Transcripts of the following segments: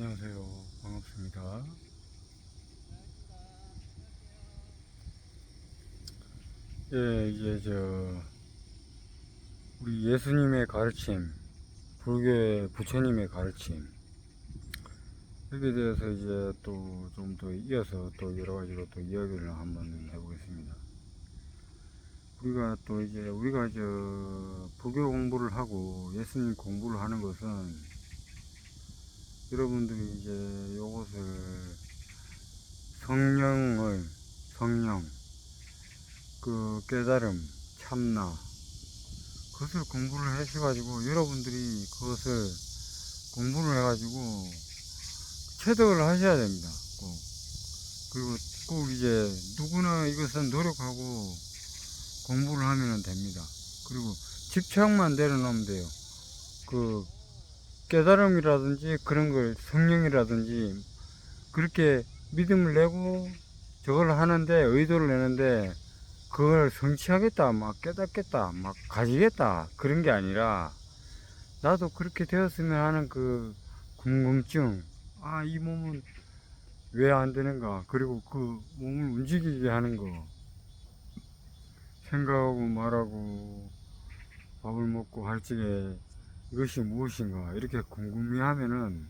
안녕하세요. 반갑습니다. 예, 이제 우리 예수님의 가르침, 불교의 부처님의 가르침, 여기에 대해서 이제 또 좀 더 이어서 또 여러 가지로 또 이야기를 한번 해보겠습니다. 우리가 불교 공부를 하고 예수님 공부를 하는 것은 여러분들이 이제 요것을 성령, 깨달음, 참나, 그것을 공부를 하셔가지고 여러분들이 그것을 공부를 해가지고 체득을 하셔야 됩니다. 꼭. 그리고 꼭 이제 누구나 이것은 노력하고 공부를 하면 됩니다. 그리고 집착만 내려놓으면 돼요. 그 깨달음이라든지 그런 걸 성령이라든지 그렇게 믿음을 내고 저걸 하는데 의도를 내는데 그걸 성취하겠다, 막 깨닫겠다, 막 가지겠다, 그런 게 아니라 나도 그렇게 되었으면 하는 그 궁금증, 아, 이 몸은 왜 안 되는가, 그리고 그 몸을 움직이게 하는 거, 생각하고 말하고 밥을 먹고 할 적에 이것이 무엇인가, 이렇게 궁금해 하면은,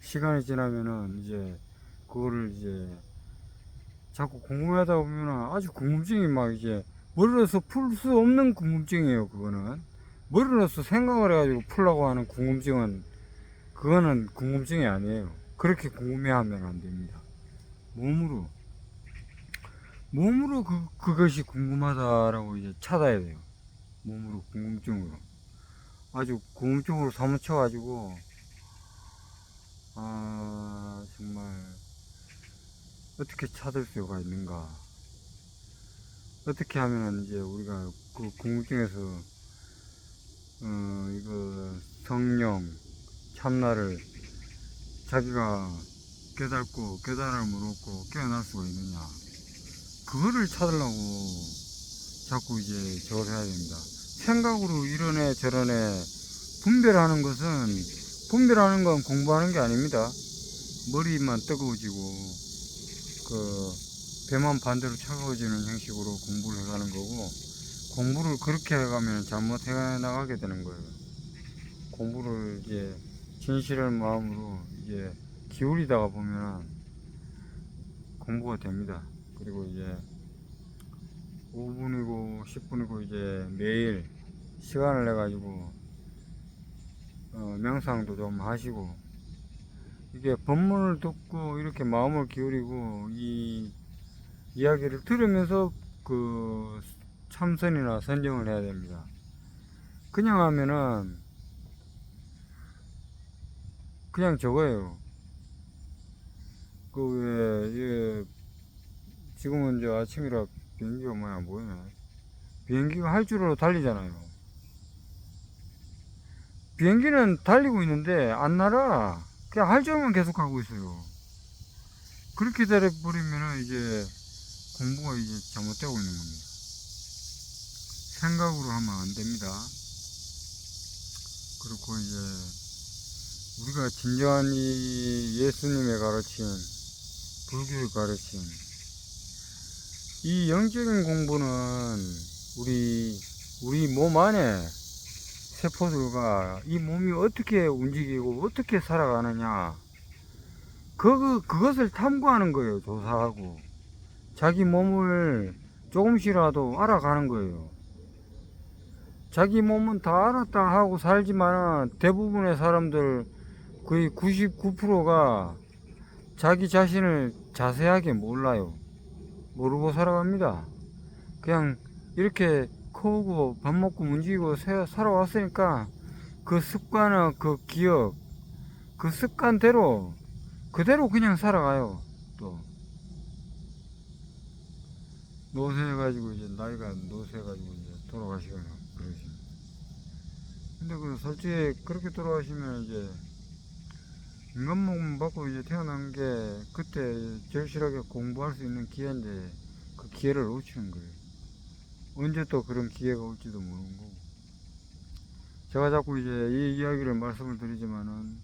시간이 지나면은 이제 그거를 이제 자꾸 궁금하다 보면 아주 궁금증이 막 이제 머리로서 풀 수 없는 궁금증이에요. 그거는 머리로서 생각을 해가지고 풀라고 하는 궁금증은 그거는 궁금증이 아니에요. 그렇게 궁금해하면 안 됩니다. 몸으로 그것이 궁금하다라고 이제 찾아야 돼요. 몸으로 궁금증으로 아주 궁금증으로 사무쳐가지고 아 정말 어떻게 찾을 수가 있는가, 어떻게 하면 이제 우리가 그 궁금증에서 이거 성령 참나를 자기가 깨닫고 깨달음을 얻고 깨어날 수가 있느냐, 그거를 찾으려고 자꾸 이제 저걸 해야 됩니다. 생각으로 이러네 저러네 분별하는 건 공부하는 게 아닙니다. 머리만 뜨거워지고 그 배만 반대로 차가워지는 형식으로 공부를 해가는 거고, 공부를 그렇게 해가면 잘못해 나가게 되는 거예요. 공부를 이제 진실한 마음으로 이제 기울이다가 보면 공부가 됩니다. 그리고 이제 5분이고 10분이고 이제 매일 시간을 내 가지고 명상도 좀 하시고, 이게 법문을 듣고 이렇게 마음을 기울이고 이 이야기를 들으면서 그 참선이나 선정을 해야 됩니다. 그냥 하면은 그냥 저거예요. 지금은 이제 아침이라 비행기가 많이 안 보이네. 비행기가 활주로로 달리잖아요. 비행기는 달리고 있는데 안 날아. 그냥 활주로만 계속 가고 있어요. 그렇게 돼버리면 이제 공부가 이제 잘못되고 있는 겁니다. 생각으로 하면 안 됩니다. 그리고 이제 우리가 진정한 이 예수님의 가르침, 불교의 가르침, 이 영적인 공부는 우리 몸 안에 세포들과 이 몸이 어떻게 움직이고 어떻게 살아가느냐, 그것을 탐구하는 거예요. 조사하고 자기 몸을 조금씩이라도 알아가는 거예요. 자기 몸은 다 알았다 하고 살지만 대부분의 사람들 거의 99%가 자기 자신을 자세하게 몰라요. 모르고 살아갑니다. 그냥 이렇게 커오고 밥 먹고 움직이고 살아왔으니까 그 습관과 그 기억, 그 습관대로 그대로 그냥 살아가요. 또 노쇠해가지고 이제 나이가 노쇠해가지고 이제 돌아가시거나 그러시면. 근데 그 솔직히 그렇게 돌아가시면 이제 인간 몸 받고 이제 태어난 게 그때 절실하게 공부할 수 있는 기회인데 그 기회를 놓치는 거예요. 언제 또 그런 기회가 올지도 모르는 거고. 제가 자꾸 이제 이 이야기를 말씀을 드리지만은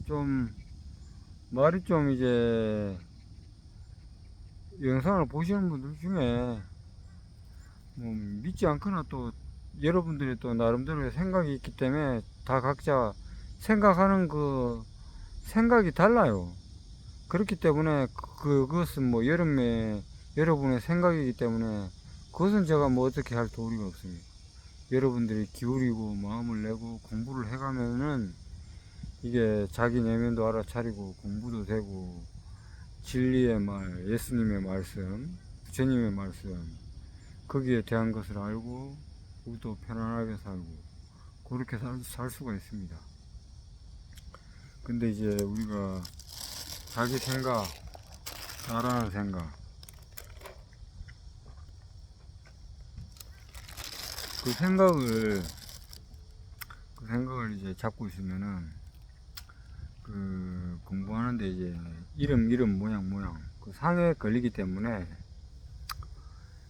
좀 말이 좀 이제 영상을 보시는 분들 중에 뭐 믿지 않거나 또 여러분들이 또 나름대로의 생각이 있기 때문에 다 각자 생각하는 그 생각이 달라요. 그렇기 때문에 그것은 뭐 여름에 여러분의 생각이기 때문에 그것은 제가 뭐 어떻게 할 도리가 없습니다. 여러분들이 기울이고 마음을 내고 공부를 해가면은 이게 자기 내면도 알아차리고 공부도 되고 진리의 말, 예수님의 말씀, 부처님의 말씀 거기에 대한 것을 알고 우리도 편안하게 살고 그렇게 살 수가 있습니다. 근데 이제 우리가 자기 생각, 나라는 생각 그 생각을 이제 잡고 있으면은 그 공부하는데 이제 이름 모양 그 상에 걸리기 때문에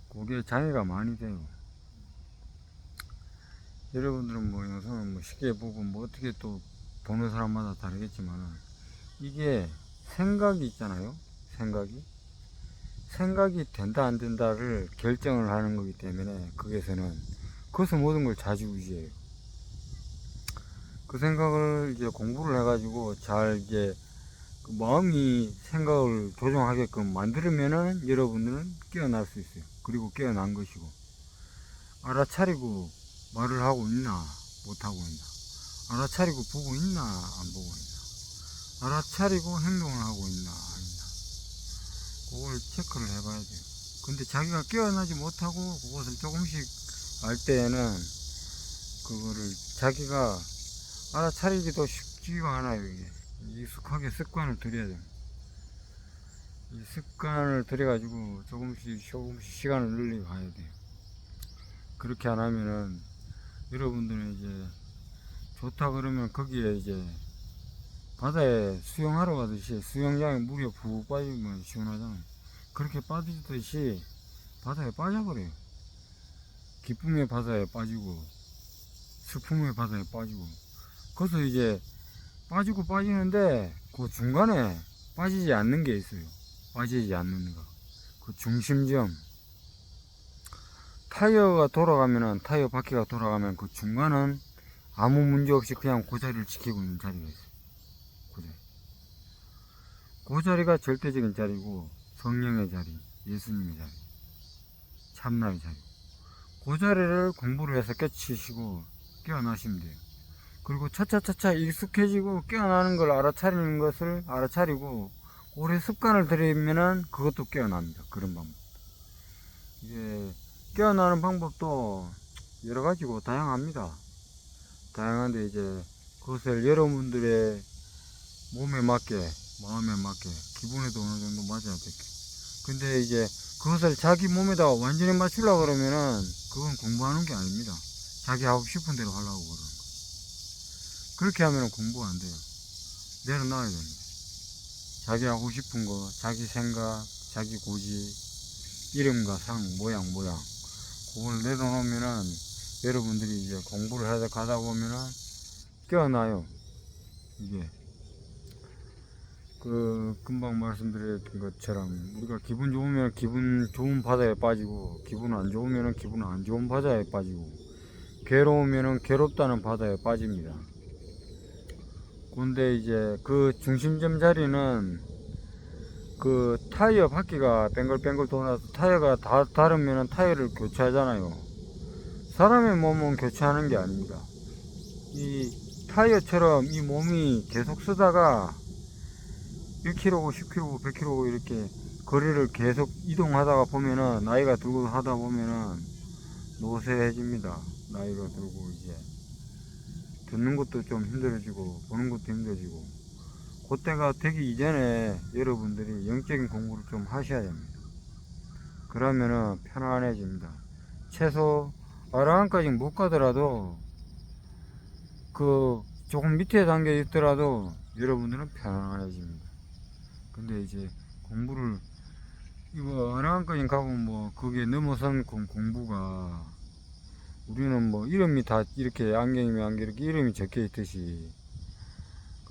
그게 장애가 많이 돼요. 여러분들은 뭐 영상을 뭐 쉽게 보고 뭐 어떻게 또 보는 사람마다 다르겠지만 이게 생각이 있잖아요. 생각이 된다 안 된다를 결정을 하는 거기 때문에 그것은 모든 걸 좌지우지해요. 그 생각을 이제 공부를 해가지고 잘 이제 그 마음이 생각을 조종하게끔 만들면은 여러분들은 깨어날 수 있어요. 그리고 깨어난 것이고 알아차리고 말을 하고 있나 못하고 있나 알아차리고 보고 있나 안 보고 있나 알아차리고 행동을 하고 있나 아니나 그걸 체크를 해봐야 돼요. 근데 자기가 깨어나지 못하고 그것을 조금씩 알 때에는 그거를 자기가 알아차리기도 쉽지가 않아요. 이게 익숙하게 습관을 들여야 돼요. 이 습관을 들여가지고 조금씩 시간을 늘려 가야 돼요. 그렇게 안 하면은 여러분들은 이제 좋다 그러면 거기에 이제 바다에 수영하러 가듯이 수영장에 물에 푹 빠지면 시원하잖아요. 그렇게 빠지듯이 바다에 빠져버려요. 기쁨의 바다에 빠지고 슬픔의 바다에 빠지고 거기서 이제 빠지고 빠지는데 그 중간에 빠지지 않는 게 있어요. 빠지지 않는 거. 그 중심점. 타이어가 돌아가면은, 타이어 바퀴가 돌아가면 그 중간은 아무 문제 없이 그냥 그 자리를 지키고 있는 자리가 있어요. 그 자리. 그 자리가 절대적인 자리고, 성령의 자리, 예수님의 자리, 참나의 자리. 그 자리를 공부를 해서 깨치시고 깨어나시면 돼요. 그리고 차차차차 익숙해지고 깨어나는 걸 알아차리는 것을 알아차리고 오래 습관을 들이면은 그것도 깨어납니다. 그런 방법. 이게 깨어나는 방법도 여러 가지고 다양합니다. 다양한데 이제 그것을 여러분들의 몸에 맞게 마음에 맞게 기분에도 어느 정도 맞아야 될게. 근데 이제 그것을 자기 몸에다 완전히 맞추려고 그러면은 그건 공부하는 게 아닙니다. 자기 하고 싶은 대로 하려고 그러는 거. 그렇게 하면 공부가 안 돼요. 내려놔야 됩니다. 자기 하고 싶은 거, 자기 생각, 자기 고집, 이름과 상, 모양. 그걸 내려놓으면은 여러분들이 이제 공부를 하다 가다 보면은 깨어나요. 이게. 그, 금방 말씀드렸던 것처럼 우리가 기분 좋으면 기분 좋은 바다에 빠지고, 기분 안 좋으면 기분 안 좋은 바다에 빠지고, 괴로우면 괴롭다는 바다에 빠집니다. 근데 이제 그 중심점 자리는 그 타이어 바퀴가 뱅글뱅글 돌아서 타이어가 다 다르면 타이어를 교체하잖아요. 사람의 몸은 교체하는 게 아닙니다. 이 타이어처럼 이 몸이 계속 쓰다가 1km고 10km고 100km고 이렇게 거리를 계속 이동하다가 보면은 나이가 들고 하다 보면은 노쇠해집니다. 나이가 들고 이제 듣는 것도 좀 힘들어지고 보는 것도 힘들어지고 그때가 되기 이전에 여러분들이 영적인 공부를 좀 하셔야 됩니다. 그러면은 편안해집니다. 최소 아라한까지 못 가더라도 그 조금 밑에 단계에 있더라도 여러분들은 편안해집니다. 근데 이제 공부를 이거 아라한까지 가고 뭐 거기에 넘어선 공부가 우리는 뭐 이름이 다 이렇게 안경이면 안경 이렇게 이름이 적혀 있듯이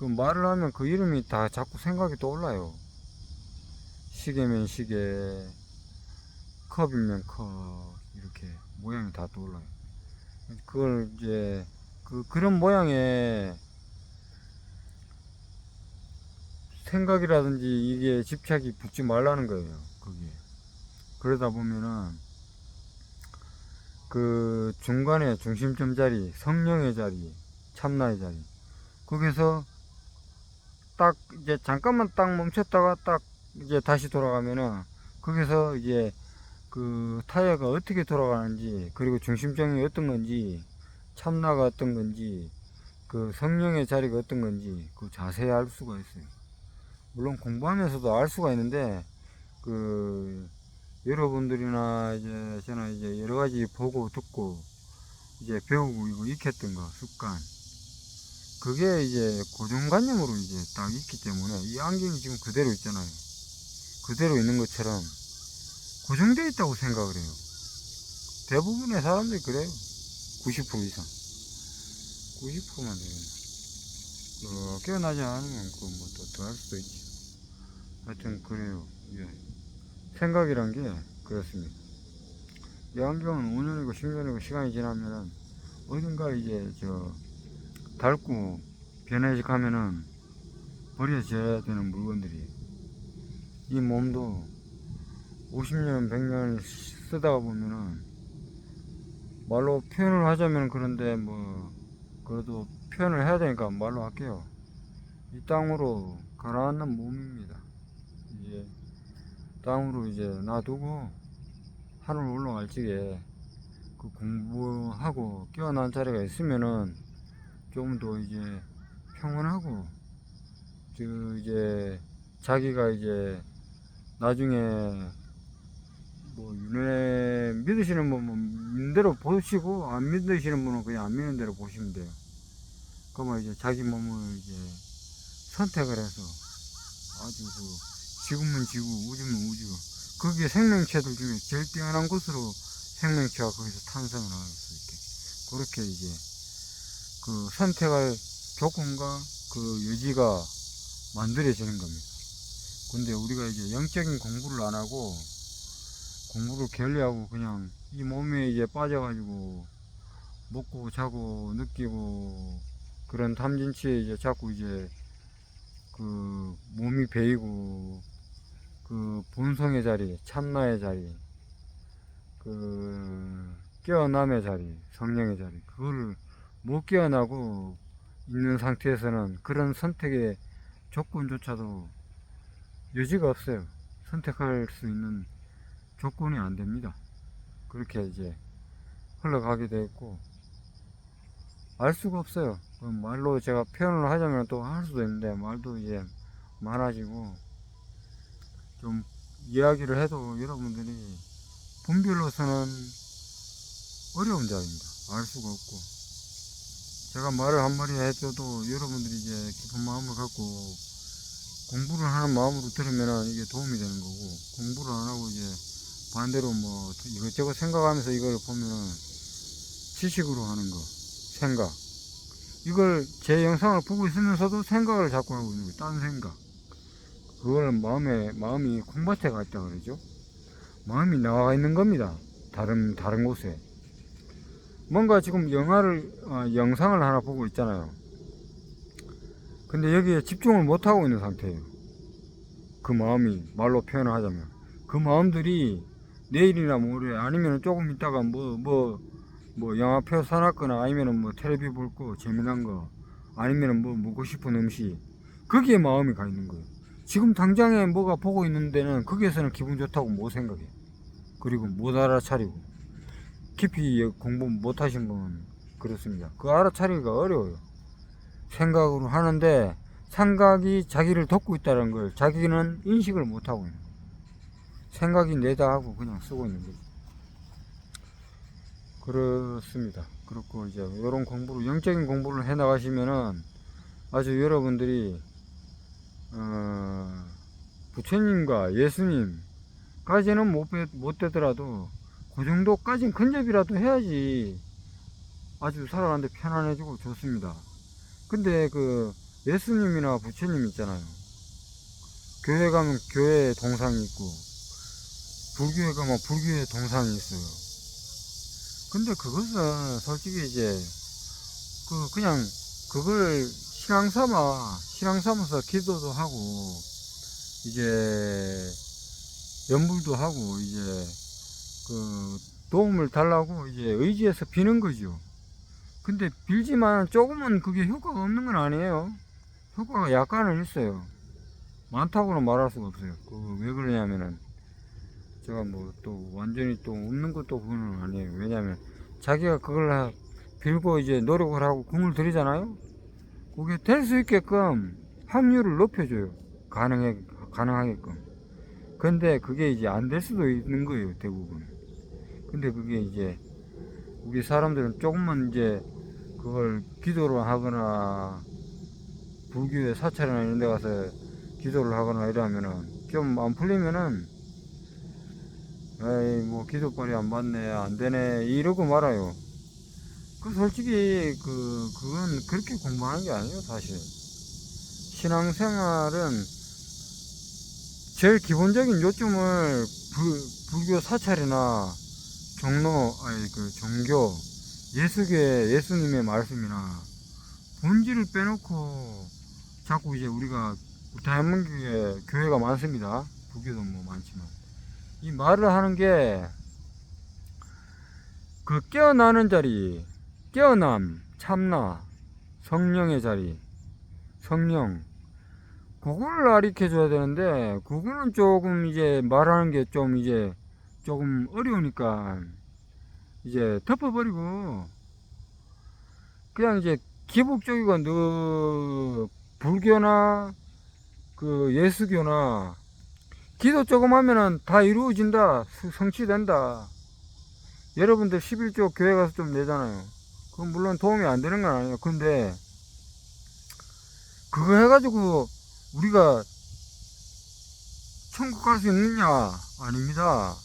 그 말을 하면 그 이름이 다 자꾸 생각이 떠올라요. 시계면 시계, 컵이면 컵, 이렇게 모양이 다 떠올라요. 그걸 이제 그런 모양의 생각이라든지 이게 집착이 붙지 말라는 거예요. 거기에. 그러다 보면은 그 중간에 중심점 자리, 성령의 자리, 참나의 자리, 거기서 딱 이제 잠깐만 딱 멈췄다가 딱 이제 다시 돌아가면은 거기서 이제 그 타이어가 어떻게 돌아가는지, 그리고 중심점이 어떤 건지, 참나가 어떤 건지, 그 성령의 자리가 어떤 건지 그 자세히 알 수가 있어요. 물론 공부하면서도 알 수가 있는데 그 여러분들이나 이제 저는 이제 여러 가지 보고 듣고 이제 배우고 이거 익혔던 거 습관, 그게 이제 고정관념으로 이제 딱 있기 때문에 이 안경이 지금 그대로 있잖아요. 그대로 있는 것처럼 고정되어 있다고 생각을 해요. 대부분의 사람들이 그래요. 90% 이상. 90%만 되겠네. 깨어나지 않으면 그 뭐 또 더 할 수도 있지. 하여튼 그래요. 예. 생각이란 게 그렇습니다. 이 안경은 5년이고 10년이고 시간이 지나면은 어딘가 이제 닳고 변해직하면은 버려져야 되는 물건들이, 이 몸도 50년 100년 쓰다가 보면은 말로 표현을 하자면 그런데 뭐 그래도 표현을 해야 되니까 말로 할게요. 이 땅으로 가라앉는 몸입니다. 이제 땅으로 이제 놔두고 하늘 올라갈 적에 그 공부하고 깨어난 자리가 있으면은 조금 더 이제 평온하고, 이제 자기가 이제 나중에 뭐 윤회 믿으시는 분은 믿는 대로 보시고 안 믿으시는 분은 그냥 안 믿는 대로 보시면 돼요. 그러면 이제 자기 몸을 이제 선택을 해서 아주 지구면 지구, 우주면 우주, 거기에 생명체들 중에 제일 뛰어난 곳으로 생명체가 거기서 탄생을 할 수 있게, 그렇게 이제 그 선택할 조건과 그 여지가 만들어지는 겁니다. 근데 우리가 이제 영적인 공부를 안 하고 공부를 게을리하고 그냥 이 몸에 이제 빠져가지고 먹고 자고 느끼고 그런 탐진치에 이제 자꾸 이제 그 몸이 베이고 그 본성의 자리, 참나의 자리, 그 깨어남의 자리, 성령의 자리, 그거를 못 깨어나고 있는 상태에서는 그런 선택의 조건조차도 여지가 없어요. 선택할 수 있는 조건이 안 됩니다. 그렇게 이제 흘러가게 돼 있고 알 수가 없어요. 말로 제가 표현을 하자면 또 할 수도 있는데 말도 이제 많아지고 좀 이야기를 해도 여러분들이 분별로서는 어려운 자입니다. 알 수가 없고, 제가 말을 한마디 해줘도 여러분들이 이제 깊은 마음을 갖고 공부를 하는 마음으로 들으면 이게 도움이 되는 거고, 공부를 안 하고 이제 반대로 뭐 이것저것 생각하면서 이걸 보면은 지식으로 하는 거, 생각, 이걸 제 영상을 보고 있으면서도 생각을 자꾸 하고 있는 거예요. 딴 생각. 그걸 마음이 콩밭에 가 있다 그러죠. 마음이 나와 있는 겁니다. 다른 곳에. 뭔가 지금 영상을 하나 보고 있잖아요. 근데 여기에 집중을 못 하고 있는 상태예요. 그 마음이 말로 표현을 하자면. 그 마음들이 내일이나 모레 아니면 조금 있다가 뭐 영화표 사놨거나 아니면 뭐 텔레비 볼 거 재미난 거 아니면 뭐 먹고 싶은 음식, 거기에 마음이 가 있는 거예요. 지금 당장에 뭐가 보고 있는 데는 거기에서는 기분 좋다고 못 생각해. 그리고 못 알아차리고, 깊이 공부 못 하신 분은 그렇습니다. 그 알아차리기가 어려워요. 생각으로 하는데 생각이 자기를 돕고 있다는 걸 자기는 인식을 못 하고 있는 거예요. 생각이 내다 하고 그냥 쓰고 있는 거죠. 그렇습니다. 그렇고 이제 이런 공부를, 영적인 공부를 해 나가시면은 아주 여러분들이 부처님과 예수님까지는 못 되더라도 그 정도까진 근접이라도 해야지 아주 살아가는데 편안해지고 좋습니다. 근데 그 예수님이나 부처님 있잖아요. 교회 가면 교회 동상이 있고, 불교에 가면 불교의 동상이 있어요. 근데 그것은 솔직히 이제, 그냥, 그걸 신앙 삼아서 기도도 하고, 이제, 연불도 하고, 이제, 도움을 달라고 이제 의지해서 비는 거죠. 근데 빌지만 조금은 그게 효과가 없는 건 아니에요. 효과가 약간은 있어요. 많다고는 말할 수가 없어요. 왜 그러냐면은, 제가 뭐 또 완전히 또 없는 것도 그거는 아니에요. 왜냐면 자기가 그걸 빌고 이제 노력을 하고 공을 들이잖아요. 그게 될 수 있게끔 확률을 높여줘요. 가능하게끔. 근데 그게 이제 안 될 수도 있는 거예요, 대부분. 근데 그게 이제 우리 사람들은 조금만 이제 그걸 기도를 하거나 불교의 사찰이나 이런 데 가서 기도를 하거나 이러면은 좀 안 풀리면은 에이 뭐 기도빨이 안 받네 안 되네 이러고 말아요. 솔직히 그건 그렇게 공부하는 게 아니에요 사실. 신앙생활은 제일 기본적인 요점을 불교 사찰이나 종교 예수계 예수님의 말씀이나 본질을 빼놓고 자꾸 이제 우리가 대한민국에 교회가 많습니다. 불교도 뭐 많지만 이 말을 하는 게 깨어나는 자리, 깨어남, 참나, 성령의 자리, 성령 그걸 가르쳐 줘야 되는데 그거는 조금 이제 말하는 게 좀 이제 조금 어려우니까 이제 덮어버리고 그냥 이제 기복적이고 불교나 예수교나 기도 조금 하면은 다 이루어진다 성취된다. 여러분들 11조 교회 가서 좀 내잖아요. 그건 물론 도움이 안 되는 건 아니에요. 근데 그거 해가지고 우리가 천국 갈 수 있느냐? 아닙니다.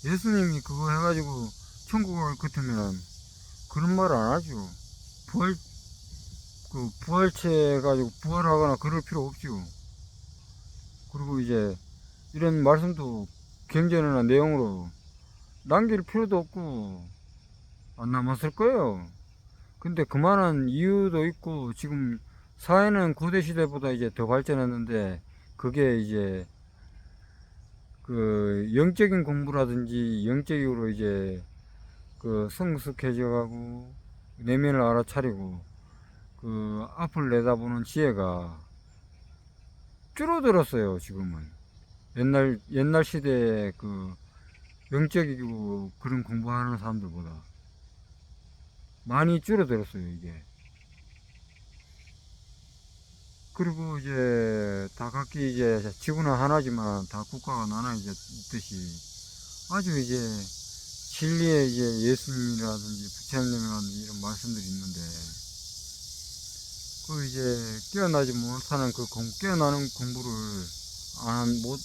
예수님이 그거 해가지고 천국 갈 것 같으면 그런 말 안 하죠. 부활체 해가지고 부활하거나 그럴 필요 없죠. 그리고 이제 이런 말씀도 경전이나 내용으로 남길 필요도 없고 안 남았을 거예요. 근데 그만한 이유도 있고 지금 사회는 고대 시대보다 이제 더 발전했는데 그게 이제 영적인 공부라든지 영적으로 이제 성숙해져 가고 내면을 알아차리고 앞을 내다보는 지혜가 줄어들었어요 지금은. 옛날 시대에 영적이고 그런 공부하는 사람들보다 많이 줄어들었어요 이게. 그리고 이제 다 각기 이제 지구는 하나지만 다 국가가 나눠져 있듯이 아주 이제 진리의 이제 예수님이라든지 부처님이라든지 이런 말씀들이 있는데 이제 깨어나지 못하는 깨어나는 공부를 못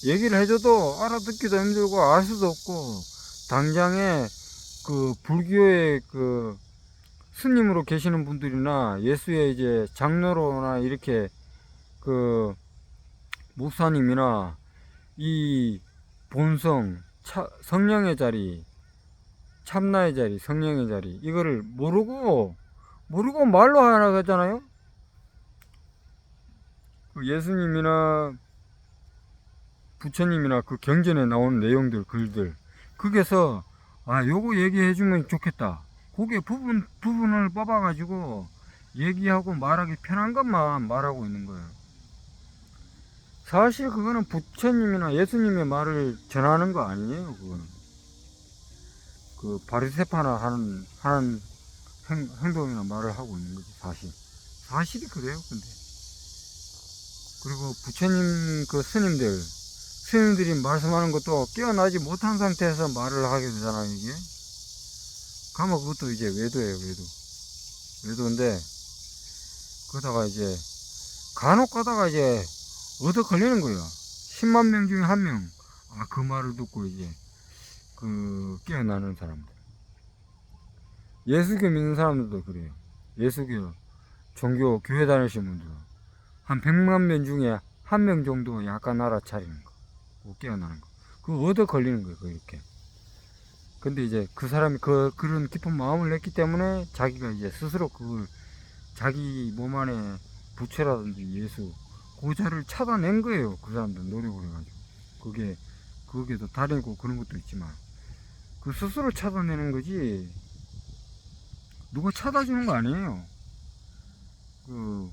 얘기를 해줘도 알아듣기도 힘들고 알 수도 없고 당장에 불교의 스님으로 계시는 분들이나 예수의 이제 장로로나 이렇게 목사님이나 이 본성 성령의 자리 참나의 자리 성령의 자리 이거를 모르고 말로 하라고 했잖아요. 예수님이나 부처님이나 경전에 나오는 내용들 글들 거기서 요거 얘기해 주면 좋겠다. 그게 부분을 뽑아 가지고 얘기하고 말하기 편한 것만 말하고 있는 거예요. 사실 그거는 부처님이나 예수님의 말을 전하는 거 아니에요. 그거는 바리새파나 하는 행동이나 말을 하고 있는 거지. 사실이 그래요. 근데 그리고 부처님 스님들이 말씀하는 것도 깨어나지 못한 상태에서 말을 하게 되잖아요, 이게. 가면 그것도 이제 외도예요, 외도인데, 그러다가 이제, 간혹 가다가 이제, 얻어 걸리는 거예요. 10만 명 중에 한 명. 그 말을 듣고 이제, 깨어나는 사람들. 예수교 믿는 사람들도 그래요. 예수교 교회 다니시는 분들 한 100만 명 중에 한 명 정도 약간 알아차리는 거, 뭐 깨어나는 거, 그거 얻어 걸리는 거예요, 이렇게. 근데 이제 그 사람이 그런 깊은 마음을 냈기 때문에 자기가 이제 스스로 그걸 자기 몸 안에 부처라든지 예수, 고자를 찾아낸 거예요. 그 사람들 노력을 해가지고. 그게도 다르고 그런 것도 있지만, 그 스스로 찾아내는 거지, 누가 찾아주는 거 아니에요. 그,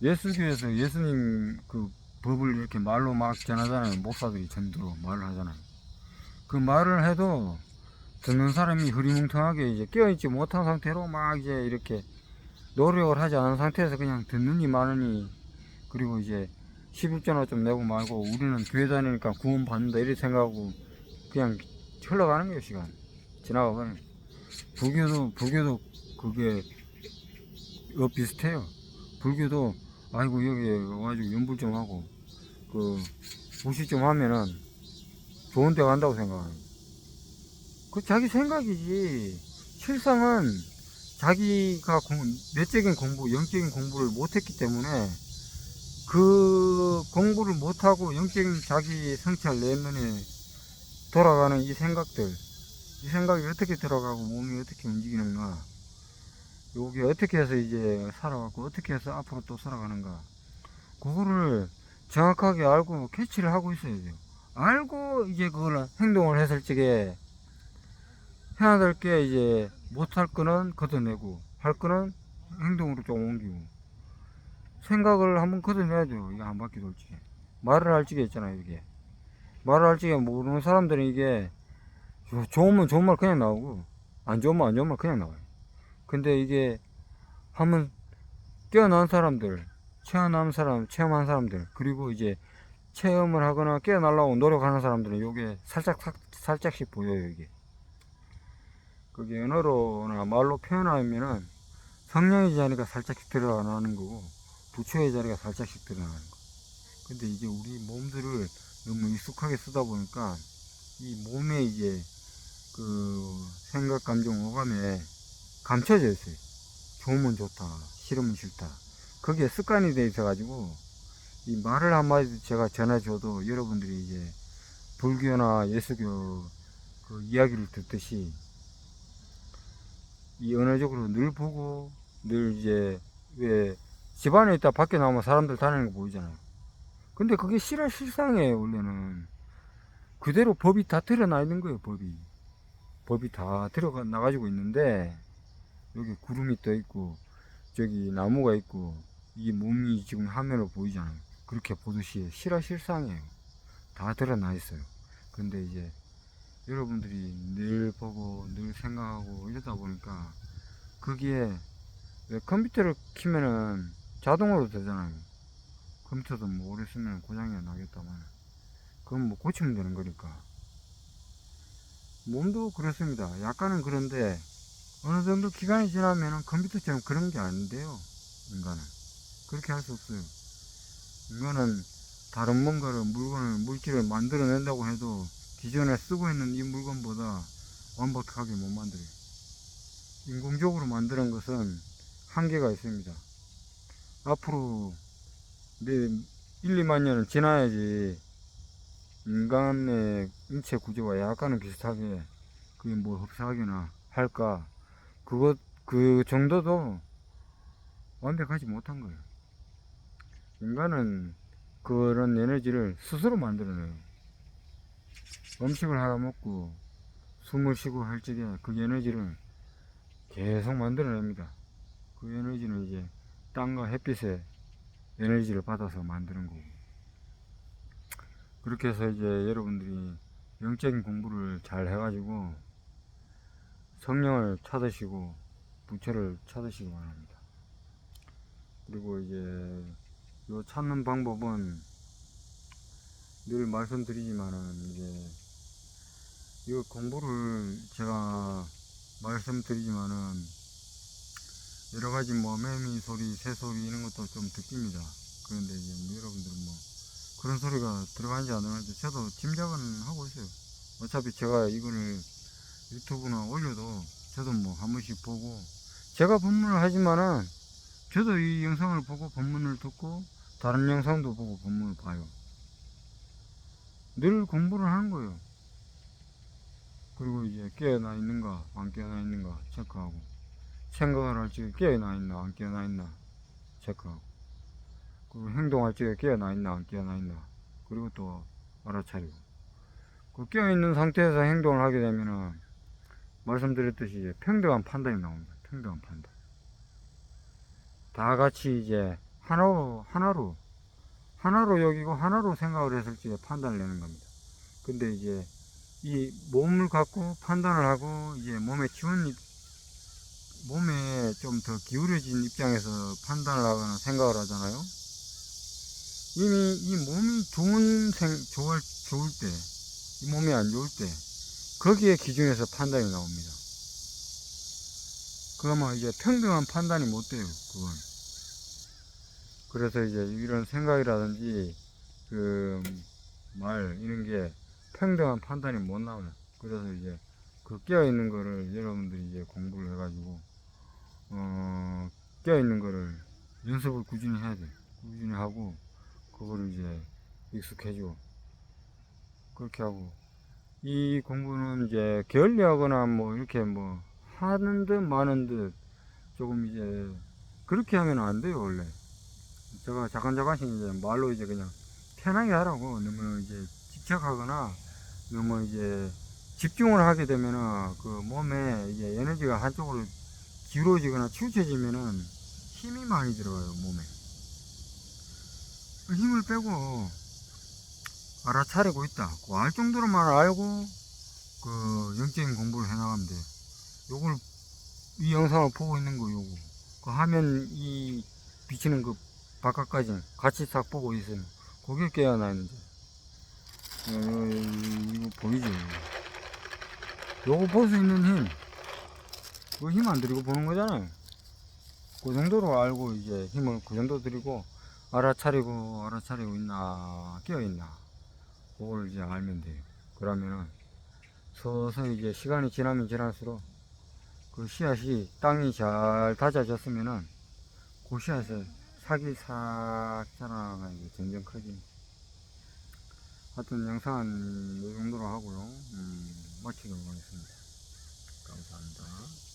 예수교에서 예수님 그 법을 이렇게 말로 막 전하잖아요. 목사들이 전도로 말을 하잖아요. 그 말을 해도 듣는 사람이 흐리멍텅하게 이제 깨어있지 못한 상태로 막 이제 이렇게 노력을 하지 않은 상태에서 그냥 듣느니 마느니, 그리고 이제 시급전화 좀 내고 말고 우리는 교회 다니니까 구원 받는다 이렇게 생각하고 그냥 흘러가는 거예요. 시간 지나가버려요. 불교도 그게 비슷해요. 불교도 아이고 여기 와가지고 연불 좀 하고 그 무시 좀 하면은 좋은 데 간다고 생각해요. 그 자기 생각이지. 실상은 자기가 내적인 공부, 영적인 공부를 못했기 때문에 그 공부를 못하고 영적인 자기 성찰 내면에 돌아가는 이 생각이 어떻게 들어가고 몸이 어떻게 움직이는가, 요게 어떻게 해서 이제 살아가고 어떻게 해서 앞으로 또 살아가는가, 그거를 정확하게 알고 캐치를 하고 있어야 돼요. 알고 이제 그걸 행동을 했을 적에 해야 될 게 이제 못할 거는 걷어내고 할 거는 행동으로 좀 옮기고, 생각을 한번 걷어내야죠. 이게 한 바퀴 돌 적에 말을 할 적에 있잖아요. 이게 말을 할 적에 모르는 사람들은 이게 좋으면 좋은 말 그냥 나오고 안 좋으면 안 좋은 말 그냥 나와요. 근데 이게 한번 깨어난 사람들, 체험한 사람들, 그리고 이제 체험을 하거나 깨어나려고 노력하는 사람들은 요게 살짝씩 보여요. 이게 그게 언어로나 말로 표현하면은 성령의 자리가 살짝씩 드러나는 거고 부처의 자리가 살짝씩 드러나는 거. 근데 이제 우리 몸들을 너무 익숙하게 쓰다 보니까 이 몸에 이제 그 생각, 감정, 오감에 감춰져 있어요. 좋으면 좋다, 싫으면 싫다. 그게 습관이 돼 있어가지고 이 말을 한마디 제가 전해줘도 여러분들이 이제 불교나 예수교 그 이야기를 듣듯이 이 언어적으로 늘 보고 늘 이제 왜 집안에 있다 밖에 나오면 사람들 다니는 거 보이잖아요. 근데 그게 실상이에요. 원래는 그대로 법이 다 드러나 있는 거예요. 법이 다 들어가 나가지고 있는데, 여기 구름이 떠 있고 저기 나무가 있고 이 몸이 지금 화면으로 보이잖아요. 그렇게 보듯이 실상이에요. 다 드러나 있어요. 근데 이제 여러분들이 늘 보고 늘 생각하고 이러다 보니까 거기에 컴퓨터를 키면은 자동으로 되잖아요. 컴퓨터도 뭐 오래 쓰면 고장이 나겠다만 그건 뭐 고치면 되는 거니까. 몸도 그렇습니다. 약간은 그런데 어느 정도 기간이 지나면은 컴퓨터처럼 그런 게 아닌데요. 인간은 그렇게 할 수 없어요. 인간은 다른 뭔가를 물질을 만들어낸다고 해도 기존에 쓰고 있는 이 물건보다 완벽하게 못 만들어요. 인공적으로 만드는 것은 한계가 있습니다. 앞으로 1, 2만 년을 지나야지 인간의 인체 구조가 약간은 비슷하게 그게 뭐 흡사하게나 할까, 그 정도도 완벽하지 못한 거예요. 인간은 그런 에너지를 스스로 만들어내요. 음식을 하나 먹고 숨을 쉬고 할 적에 그 에너지를 계속 만들어냅니다. 그 에너지는 이제 땅과 햇빛의 에너지를 받아서 만드는 거고, 그렇게 해서 이제 여러분들이 영적인 공부를 잘 해가지고 성령을 찾으시고 부처를 찾으시기 바랍니다. 그리고 이제 요 찾는 방법은 늘 말씀드리지만은 이제 이 공부를 제가 말씀드리지만은 여러 가지 뭐 매미 소리, 새 소리 이런 것도 좀 듣깁니다. 그런데 이제 뭐 여러분들은 뭐 그런 소리가 들어가는지 안 들어가는지 저도 짐작은 하고 있어요. 어차피 제가 이거를 유튜브나 올려도 저도 뭐 한 번씩 보고 제가 법문을 하지만은 저도 이 영상을 보고 본문을 듣고 다른 영상도 보고 본문을 봐요. 늘 공부를 하는 거예요. 그리고 이제 깨어나 있는가 안 깨어나 있는가 체크하고, 생각을 할 적에 깨어나 있나 안 깨어나 있나 체크하고, 그리고 행동할 적에 깨어나 있나 안 깨어나 있나, 그리고 또 알아차리고. 그 깨어있는 상태에서 행동을 하게 되면은 말씀드렸듯이 평등한 판단이 나옵니다. 평등한 판단. 다 같이 이제 하나로 여기고 하나로 생각을 했을 때 판단을 내는 겁니다. 근데 이제 이 몸을 갖고 판단을 하고 이제 몸에 좀 더 기울여진 입장에서 판단을 하거나 생각을 하잖아요. 이미 이 몸이 좋을 때, 이 몸이 안 좋을 때, 거기에 기준해서 판단이 나옵니다. 그러면 이제 평등한 판단이 못 돼요, 그건. 그래서 이제 이런 생각이라든지 이런 게 평등한 판단이 못 나와요. 그래서 이제 그 깨어있는 거를 여러분들이 이제 공부를 해가지고, 깨어있는 거를 연습을 꾸준히 해야 돼. 꾸준히 하고, 그거를 이제 익숙해지고, 그렇게 하고, 이 공부는 이제 게을리하거나 뭐 이렇게 뭐 하는 듯 마는 듯 조금 이제 그렇게 하면 안 돼요, 원래. 제가 잠깐씩 이제 말로 이제 그냥 편하게 하라고, 너무 이제 집착하거나 너무 이제 집중을 하게 되면은 그 몸에 이제 에너지가 한쪽으로 기울어지거나 치우쳐지면은 힘이 많이 들어가요, 몸에. 그 힘을 빼고 알아차리고 있다, 그 알 정도로만 알고 그 영적인 공부를 해 나가면 돼요. 요걸, 이 영상을 보고 있는 거 요거, 그 화면 이 비치는 그 바깥까지 같이 싹 보고 있으면 그게 깨어나 있는데, 이거 보이죠? 요거 볼 수 있는 힘, 그 힘 안 들이고 보는 거잖아요. 그 정도로 알고 이제 힘을 그 정도 들이고 알아차리고 있나 깨어 있나, 그걸 이제 알면 돼요. 그러면은 서서히 이제 시간이 지나면 지날수록 그 씨앗이 땅이 잘 다져졌으면은 그 씨앗에 싹이 싹 자라가 이제 점점 커집니다. 하여튼 영상은 이 정도로 하고요. 마치도록 하겠습니다. 감사합니다.